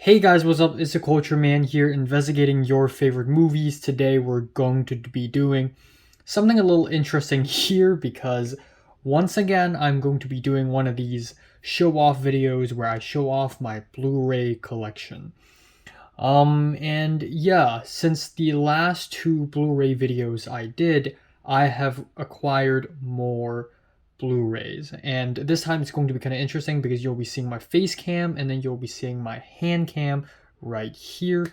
Hey guys, what's up? It's the Culture Man here, investigating your favorite movies. Today we're going to be doing something a little interesting here because once again I'm going to be doing one of these show off videos where I show off my Blu-ray collection. And yeah, since the last two Blu-ray videos I did, I have acquired more Blu-rays. And this time it's going to be kind of interesting because you'll be seeing my face cam and then you'll be seeing my hand cam right here,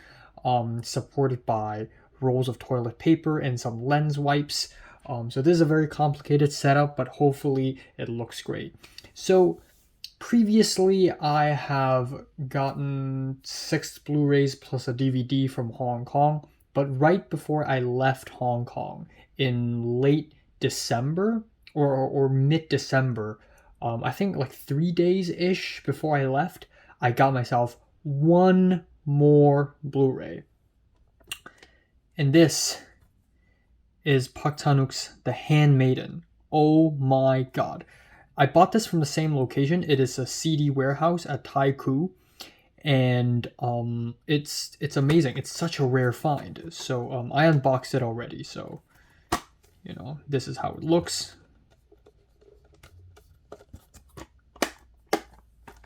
supported by rolls of toilet paper and some lens wipes. So this is a very complicated setup, but hopefully it looks great. So previously, I have gotten 6 Blu-rays plus a DVD from Hong Kong, but right before I left Hong Kong in late December or mid-December, I think like 3 days-ish before I left, I got myself one more Blu-ray. And this is Park Chan-wook's The Handmaiden. Oh my god. I bought this from the same location. It is a CD warehouse at Taikoo, and it's amazing. It's such a rare find. So I unboxed it already. So this is how it looks.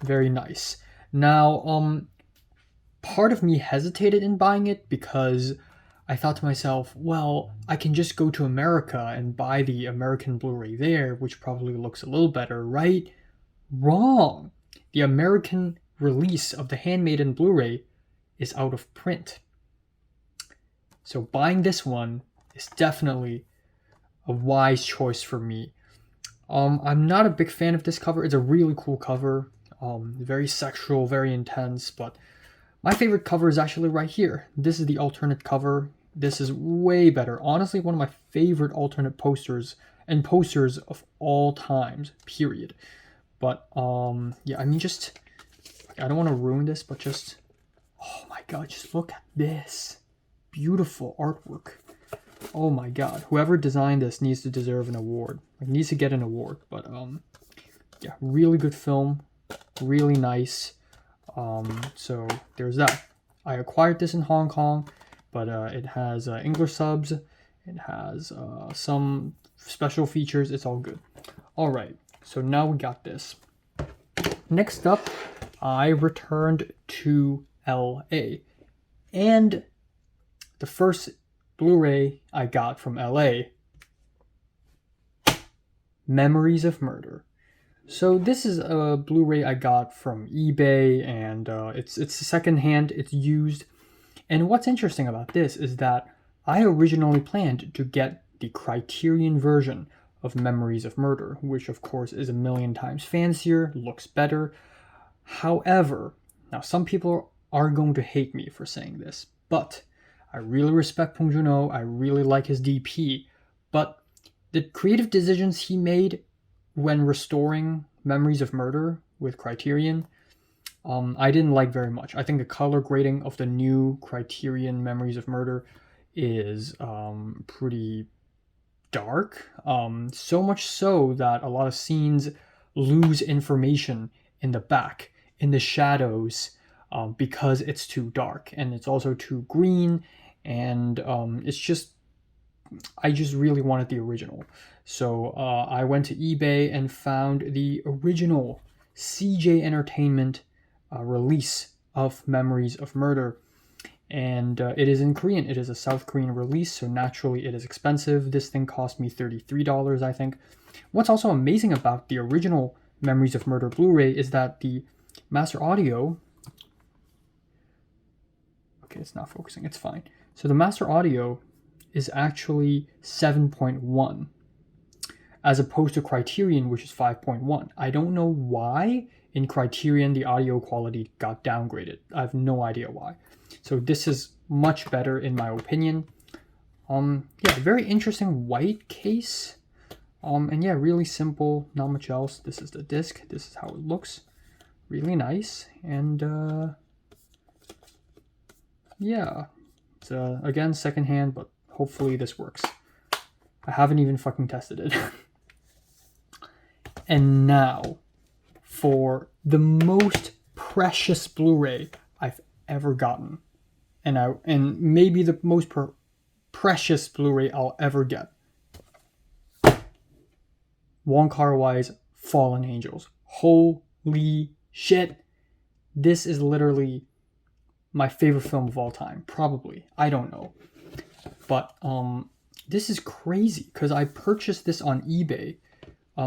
Very nice. Now part of me hesitated in buying it because I thought to myself, well, I can just go to America and buy the American Blu-ray there, which probably looks a little better, right? Wrong. The American release of the Handmaiden Blu-ray is out of print. So buying this one is definitely a wise choice for me. I'm not a big fan of this cover. It's a really cool cover. Very sexual, very intense, but my favorite cover is actually right here. This is the alternate cover. This is way better. Honestly, one of my favorite alternate posters of all times, period. But yeah, I mean, just I don't want to ruin this, but just oh my god, just look at this beautiful artwork. Oh my god, whoever designed this needs to deserve an award. Like, needs to get an award. But yeah, really good film, really nice. So there's that. I acquired this in Hong Kong, but it has English subs. It has some special features. It's all good. All right, so now we got this. Next up, I returned to LA, and the first Blu-ray I got from LA, Memories of Murder. So this is a Blu-ray I got from eBay, and it's secondhand, it's used. And what's interesting about this is that I originally planned to get the Criterion version of Memories of Murder, which of course is a million times fancier, looks better. However, now some people are going to hate me for saying this, but I really respect Bong Joon-ho, I really like his DP, but the creative decisions he made when restoring Memories of Murder with Criterion, I didn't like very much. I think the color grading of the new Criterion Memories of Murder is pretty dark. So much so that a lot of scenes lose information in the back, in the shadows, because it's too dark. And it's also too green, and it's just, I just really wanted the original. So I went to eBay and found the original CJ Entertainment release of Memories of Murder. And it is in Korean. It is a South Korean release, so naturally it is expensive. This thing cost me $33, I think. What's also amazing about the original Memories of Murder Blu-ray is that the master audio... Okay, it's not focusing. It's fine. So the master audio is actually 7.1 as opposed to Criterion, which is 5.1. I don't know why in Criterion the audio quality got downgraded. I have no idea why. So this is much better in my opinion. Yeah, very interesting white case. And yeah, really simple, not much else. This is the disc. This is how it looks. Really nice. And yeah, it's again secondhand, but hopefully this works. I haven't even fucking tested it. And now, for the most precious Blu-ray I've ever gotten, and maybe the most precious Blu-ray I'll ever get. Kar-wai's Fallen Angels. Holy shit. This is literally my favorite film of all time. Probably. I don't know. But this is crazy because I purchased this on eBay.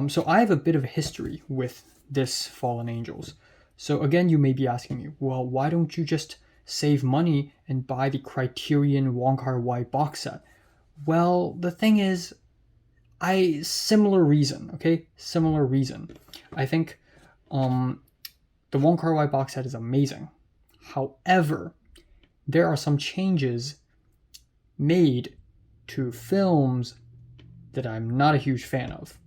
So I have a bit of a history with this Fallen Angels. So again, you may be asking me, well, why don't you just save money and buy the Criterion Wong Kar-wai box set? Well, the thing is, similar reason, okay? Similar reason. I think the Wong Kar-wai box set is amazing. However, there are some changes made to films that I'm not a huge fan of.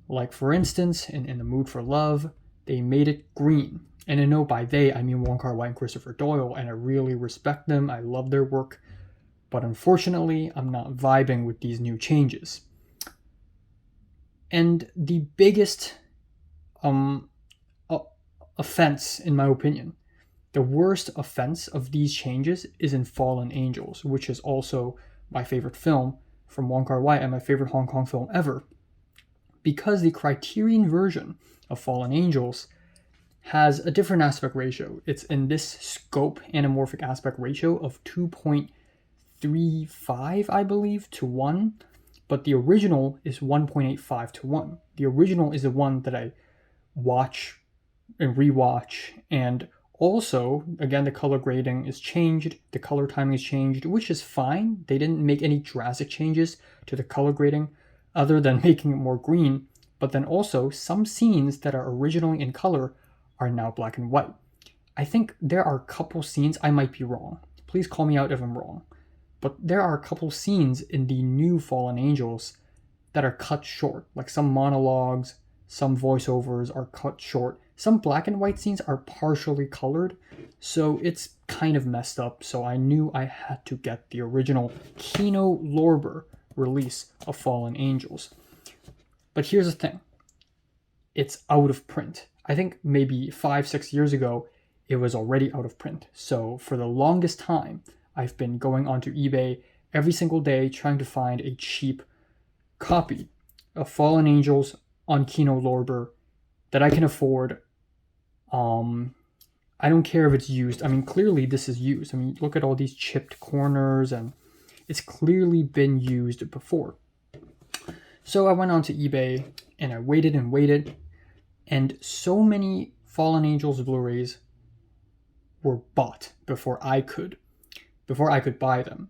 Like, for instance, in The Mood for Love, they made it green. And I know by they, I mean Wong Kar-wai and Christopher Doyle, and I really respect them. I love their work. But unfortunately, I'm not vibing with these new changes. And the biggest offense, in my opinion, the worst offense of these changes is in Fallen Angels, which is also my favorite film from Wong Kar-wai and my favorite Hong Kong film ever. Because the Criterion version of Fallen Angels has a different aspect ratio. It's in this scope anamorphic aspect ratio of 2.35, I believe, to 1. But the original is 1.85 to 1. The original is the one that I watch and rewatch. And also, again, the color grading is changed. The color timing is changed, which is fine. They didn't make any drastic changes to the color grading other than making it more green. But then also, some scenes that are originally in color are now black and white. I think there are a couple scenes, I might be wrong. Please call me out if I'm wrong. But there are a couple scenes in the new Fallen Angels that are cut short. Like some monologues, some voiceovers are cut short. Some black and white scenes are partially colored. So it's kind of messed up. So I knew I had to get the original Kino Lorber release of Fallen Angels. But here's the thing. It's out of print. I think maybe 5-6 years ago, it was already out of print. So for the longest time, I've been going onto eBay every single day trying to find a cheap copy of Fallen Angels on Kino Lorber that I can afford. I don't care if it's used. I mean, clearly this is used. I mean, look at all these chipped corners, and it's clearly been used before. So I went onto eBay and I waited and waited, and so many Fallen Angels Blu-rays were bought before I could buy them.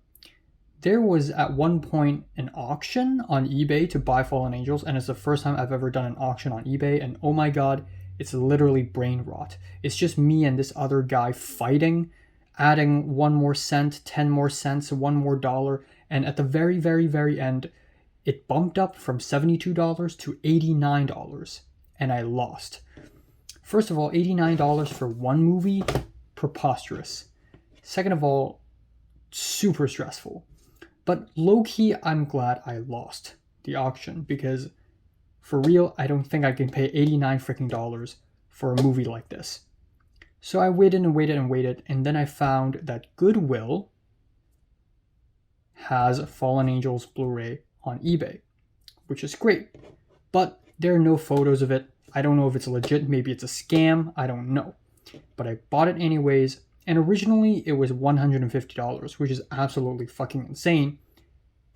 There was at one point an auction on eBay to buy Fallen Angels, and it's the first time I've ever done an auction on eBay, and oh my god, it's literally brain rot. It's just me and this other guy fighting, adding 1 more cent, 10 more cents, $1 more dollar, and at the very, very, very end, it bumped up from $72 to $89, and I lost. First of all, $89 for one movie? Preposterous. Second of all, super stressful. But low-key, I'm glad I lost the auction, because for real, I don't think I can pay $89 freaking dollars for a movie like this. So I waited and waited and waited, and then I found that Goodwill has Fallen Angels Blu-ray on eBay, which is great. But there are no photos of it. I don't know if it's legit. Maybe it's a scam. I don't know. But I bought it anyways. And originally it was $150, which is absolutely fucking insane.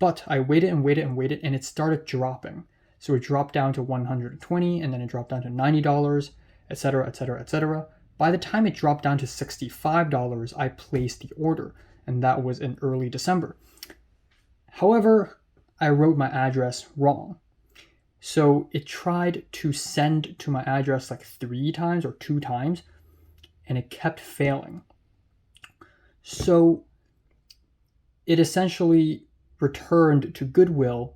But I waited and waited and waited, and it started dropping. So it dropped down to $120, and then it dropped down to $90, etc., etc., etc. By the time it dropped down to $65, I placed the order, and that was in early December. However, I wrote my address wrong. So it tried to send to my address like 3 times or 2 times, and it kept failing. So it essentially returned to Goodwill,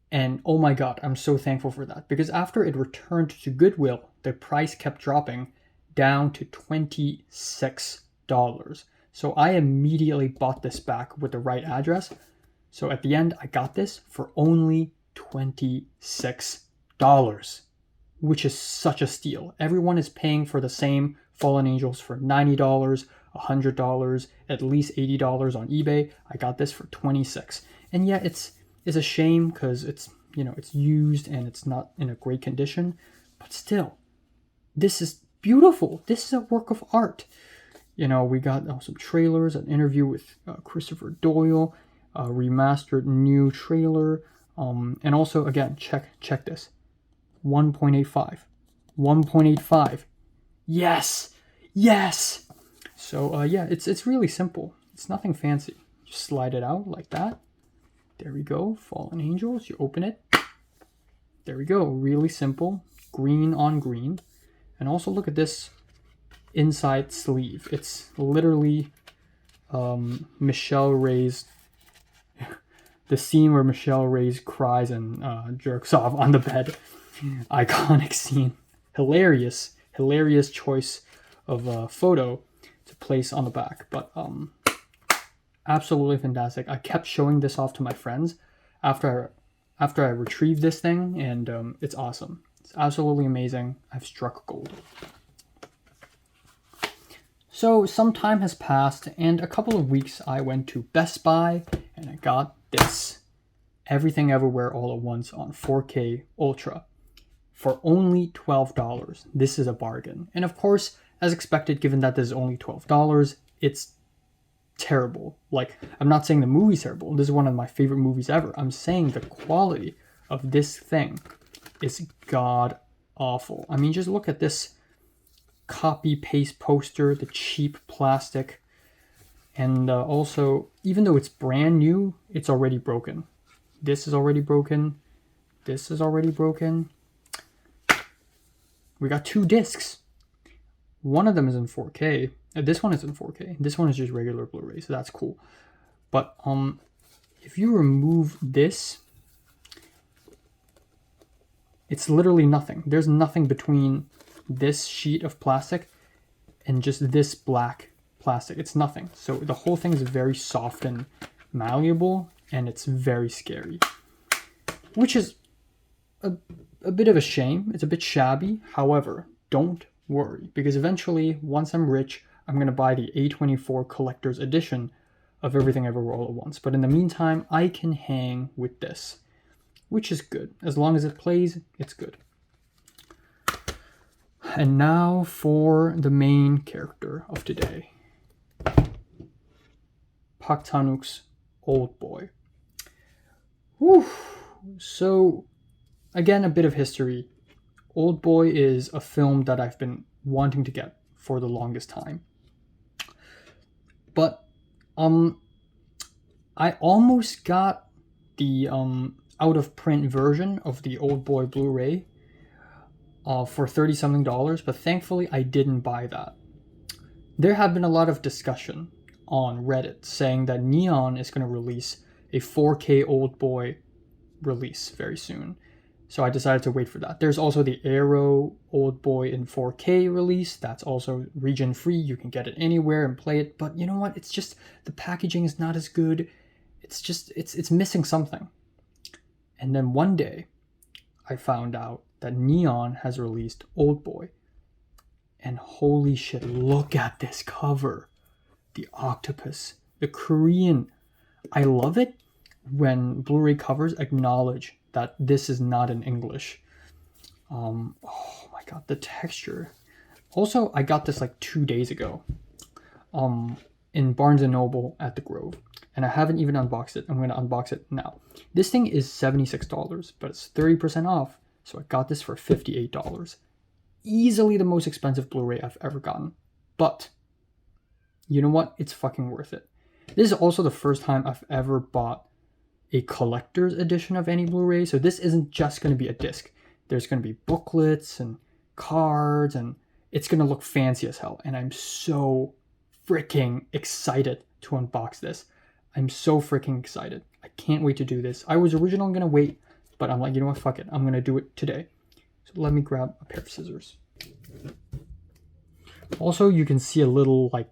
and oh my god, I'm so thankful for that, because after it returned to Goodwill, the price kept dropping down to $26. So I immediately bought this back with the right address. So at the end, I got this for only $26, which is such a steal. Everyone is paying for the same Fallen Angels for $90, $100, at least $80 on eBay. I got this for $26. And yeah, it's a shame because it's, it's used and it's not in a great condition, but still, this is beautiful. This is a work of art. We got some trailers, an interview with Christopher Doyle, a remastered new trailer, and also, again, check this. 1.85. 1.85. Yes! Yes! So, yeah, it's really simple. It's nothing fancy. Just slide it out like that. There we go. Fallen Angels. You open it. There we go. Really simple. Green on green. And also look at this inside sleeve. It's literally Michelle Ray's the scene where Michelle Ray's cries and jerks off on the bed. Iconic scene. Hilarious choice of a photo to place on the back, but absolutely fantastic. I kept showing this off to my friends after I retrieved this thing, and it's awesome. It's absolutely amazing. I've struck gold. So some time has passed, and a couple of weeks I went to Best Buy and I got this. Everything Everywhere All at Once on 4K Ultra for only $12. This is a bargain. And of course, as expected, given that this is only $12, it's terrible. Like, I'm not saying the movie's terrible. This is one of my favorite movies ever. I'm saying the quality of this thing is god awful. I mean, just look at this copy paste poster, the cheap plastic, and also, even though it's brand new, it's already broken. This is already broken. This is already broken. We got 2 discs. One of them is in 4K. This one is in 4K. This one is just regular Blu-ray, so that's cool. But if you remove this, it's literally nothing. There's nothing between this sheet of plastic and just this black plastic. It's nothing. So the whole thing is very soft and malleable, and it's very scary, which is a bit of a shame. It's a bit shabby. However, don't worry, because eventually, once I'm rich, I'm going to buy the A24 collector's edition of Everything Everywhere All at Once. But in the meantime, I can hang with this, which is good. As long as it plays, it's good. And now for the main character of today. Park Chan-wook's Oldboy. Whew. So, again, a bit of history. Oldboy is a film that I've been wanting to get for the longest time. But I almost got the out-of-print version of the Oldboy Blu-ray for $30-something, but thankfully I didn't buy that. There have been a lot of discussion on Reddit saying that Neon is going to release a 4K Oldboy release very soon. So I decided to wait for that. There's also the Arrow Oldboy in 4K release. That's also region free. You can get it anywhere and play it. But you know what? It's just the packaging is not as good. It's just it's missing something. And then one day I found out that Neon has released Oldboy. And holy shit, look at this cover. The octopus, the Korean. I love it when Blu-ray covers acknowledge that this is not in English. Oh my god, the texture. Also, I got this like 2 days ago in Barnes & Noble at the Grove. And I haven't even unboxed it. I'm going to unbox it now. This thing is $76, but it's 30% off. So I got this for $58. Easily the most expensive Blu-ray I've ever gotten. But you know what? It's fucking worth it. This is also the first time I've ever bought a collector's edition of any Blu-ray. So this isn't just going to be a disc. There's going to be booklets and cards, and it's going to look fancy as hell. And I'm so freaking excited to unbox this. I'm so freaking excited. I can't wait to do this. I was originally going to wait, but I'm like, you know what? Fuck it. I'm going to do it today. So let me grab a pair of scissors. Also, you can see a little like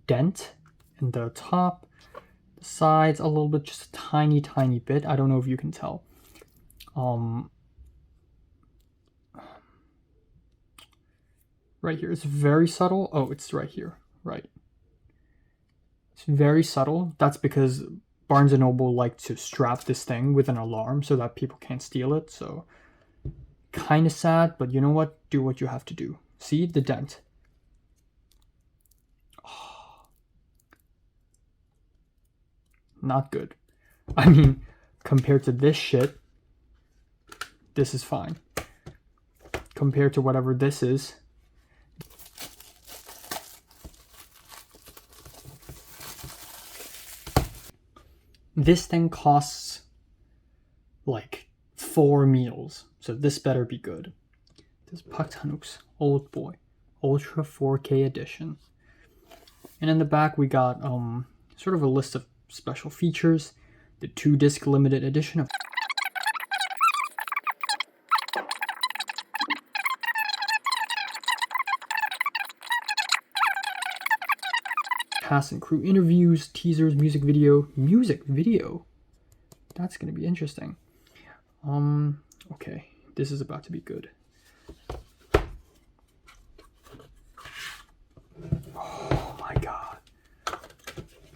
dent in the top, the sides a little bit, just a tiny bit. I don't know if you can tell. right here. It's very subtle. Oh, it's right here. Right. It's very subtle. That's because Barnes & Noble like to strap this thing with an alarm so that people can't steal it. So kind of sad, but you know what? Do what you have to do. See the dent. Oh, not good. I mean, compared to this shit, this is fine. Compared to whatever this is. This thing costs like 4 meals, so this better be good. This is CHan-Wook's Oldboy Ultra 4K edition. And in the back we got sort of a list of special features. The 2-disc limited edition of cast and crew interviews, teasers, music video. That's gonna be interesting. Okay, this is about to be good. Oh my god,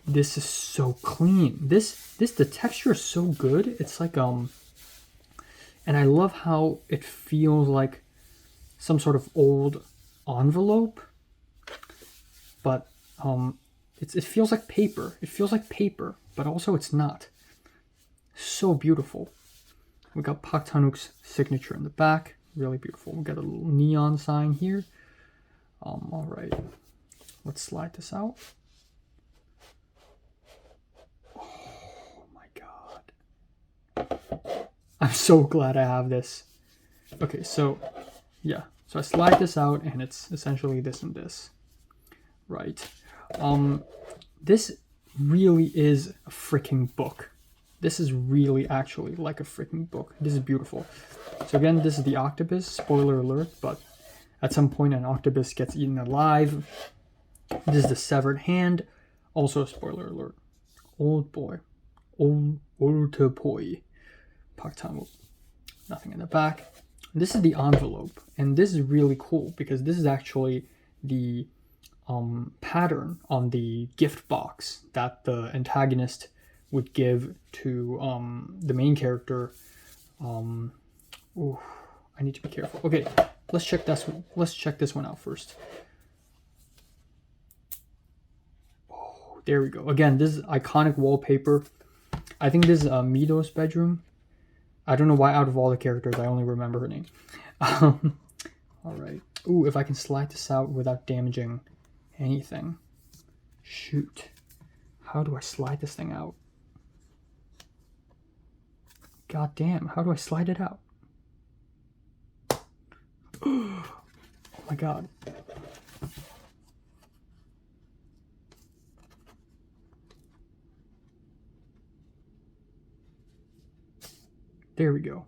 this is so clean. The texture is so good. It's like and I love how it feels like some sort of old envelope, but it feels like paper. It feels like paper, but also it's not. So beautiful. We got CHan-Wook's signature in the back. Really beautiful. We got a little neon sign here. All right. Let's slide this out. Oh my god. I'm so glad I have this. Okay, so yeah. So I slide this out and it's essentially this and this. Right. This really is a freaking book. This is really actually like a freaking book. This is beautiful. So again, this is the octopus, spoiler alert, but at some point an octopus gets eaten alive. This is the severed hand, also a spoiler alert. Oldboy, Oldboy, CHan-Wook. Nothing in the back. This is the envelope, and this is really cool because this is actually the pattern on the gift box that the antagonist would give to the main character. Ooh, I need to be careful. Okay, let's check this one. Let's check this one out first. Oh, there we go. Again, this is iconic wallpaper. I think this is Mido's bedroom. I don't know why out of all the characters I only remember her name. All right. Ooh, if I can slide this out without damaging anything. Shoot. How do I slide this thing out? God damn, how do I slide it out? Oh my god. There we go.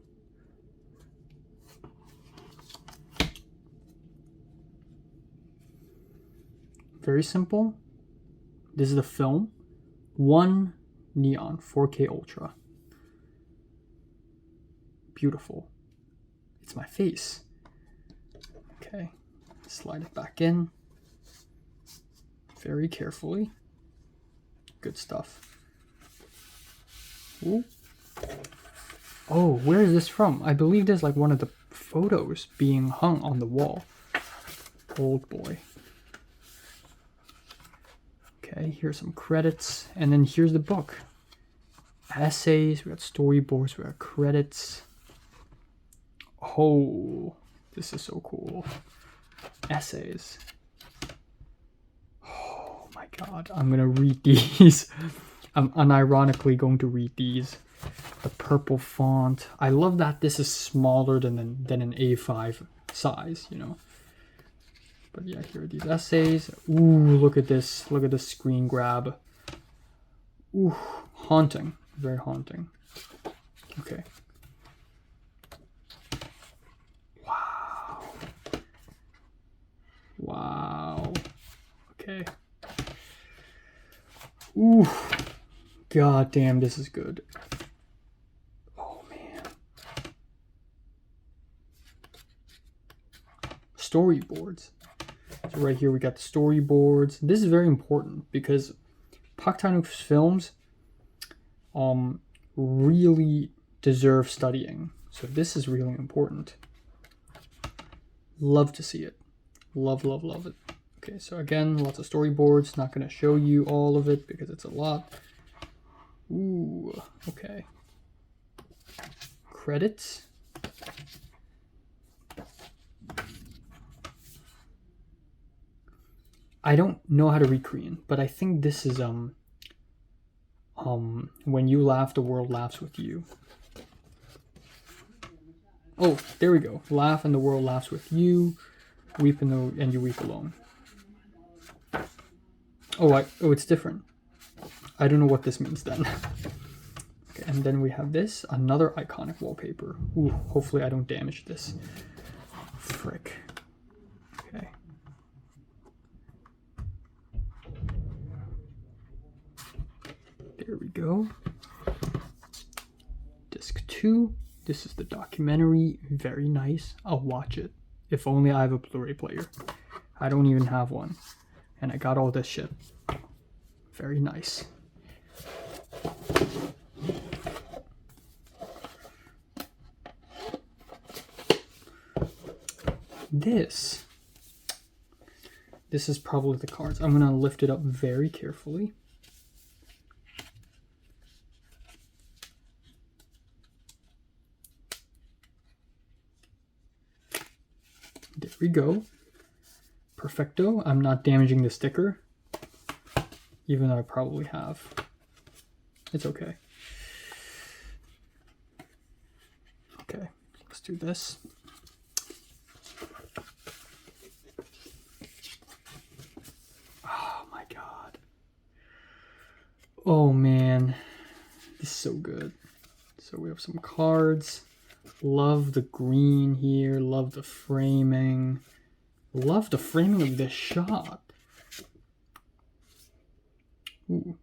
Very simple. This is the film. 1 neon 4K Ultra. Beautiful. It's my face. Okay, slide it back in very carefully. Good stuff. Ooh. Oh, where is this from? I believe there's like one of the photos being hung on the wall. Oldboy. Okay, here's some credits, and then here's the book. Essays, we got storyboards, we got credits. Oh, this is so cool. Essays. Oh my god, I'm gonna read these. I'm unironically going to read these. The purple font. I love that this is smaller than an A5 size, you know. But yeah, here are these essays. Ooh, look at this. Look at the screen grab. Ooh, haunting. Very haunting. Okay. Wow. Wow. Okay. Ooh. God damn, this is good. Oh, man. Storyboards. So right here we got the storyboards. This is very important because Park Chan-wook's films really deserve studying. So this is really important. Love to see it. Love, love, love it. Okay, so again, lots of storyboards. Not going to show you all of it because it's a lot. Ooh, okay. Credits. I don't know how to read Korean, but I think this is when you laugh, the world laughs with you. Oh, there we go. Laugh and the world laughs with you. Weep and you weep alone. Oh, it's different. I don't know what this means then. Okay, and then we have this, another iconic wallpaper. Ooh, hopefully I don't damage this. Frick. Okay. There we go. Disc 2. This is the documentary. Very nice. I'll watch it. If only I have a Blu-ray player. I don't even have one. And I got all this shit. Very nice. This is probably the cards. I'm going to lift it up very carefully. There we go. Perfecto. I'm not damaging the sticker, even though I probably have. It's okay. Okay, let's do this. Oh my god. Oh man. This is so good. So we have some cards. Love the green here. Love the framing. Love the framing of this shot. Ooh.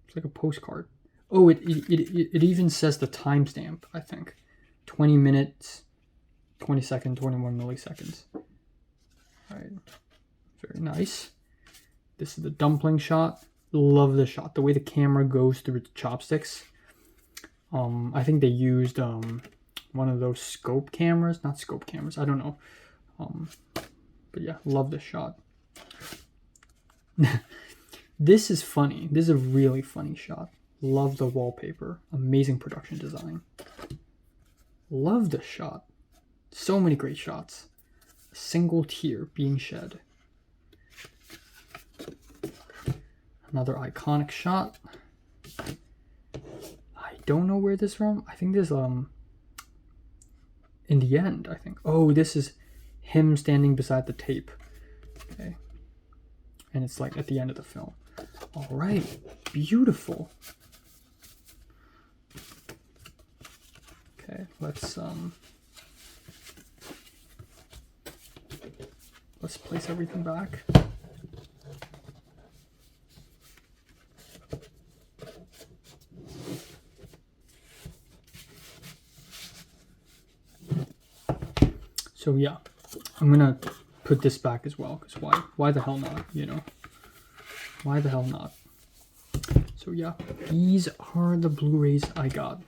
It's like a postcard. Oh, it even says the timestamp, I think. 20 minutes, 20 seconds, 21 milliseconds. Alright. Very nice. This is the dumpling shot. Love this shot. The way the camera goes through the chopsticks. I think they used one of those scope cameras. Not scope cameras, I don't know. But yeah, love this shot. This is funny. This is a really funny shot. Love the wallpaper. Amazing production design. Love this shot. So many great shots. A single tear being shed. Another iconic shot. I don't know where this is from. I think this in the end, I think. Oh, this is him standing beside the tape. Okay. And it's like at the end of the film. All right. Beautiful. Okay, let's place everything back. So yeah, I'm gonna put this back as well, because why the hell not, you know? Why the hell not? So yeah, these are the Blu-rays I got.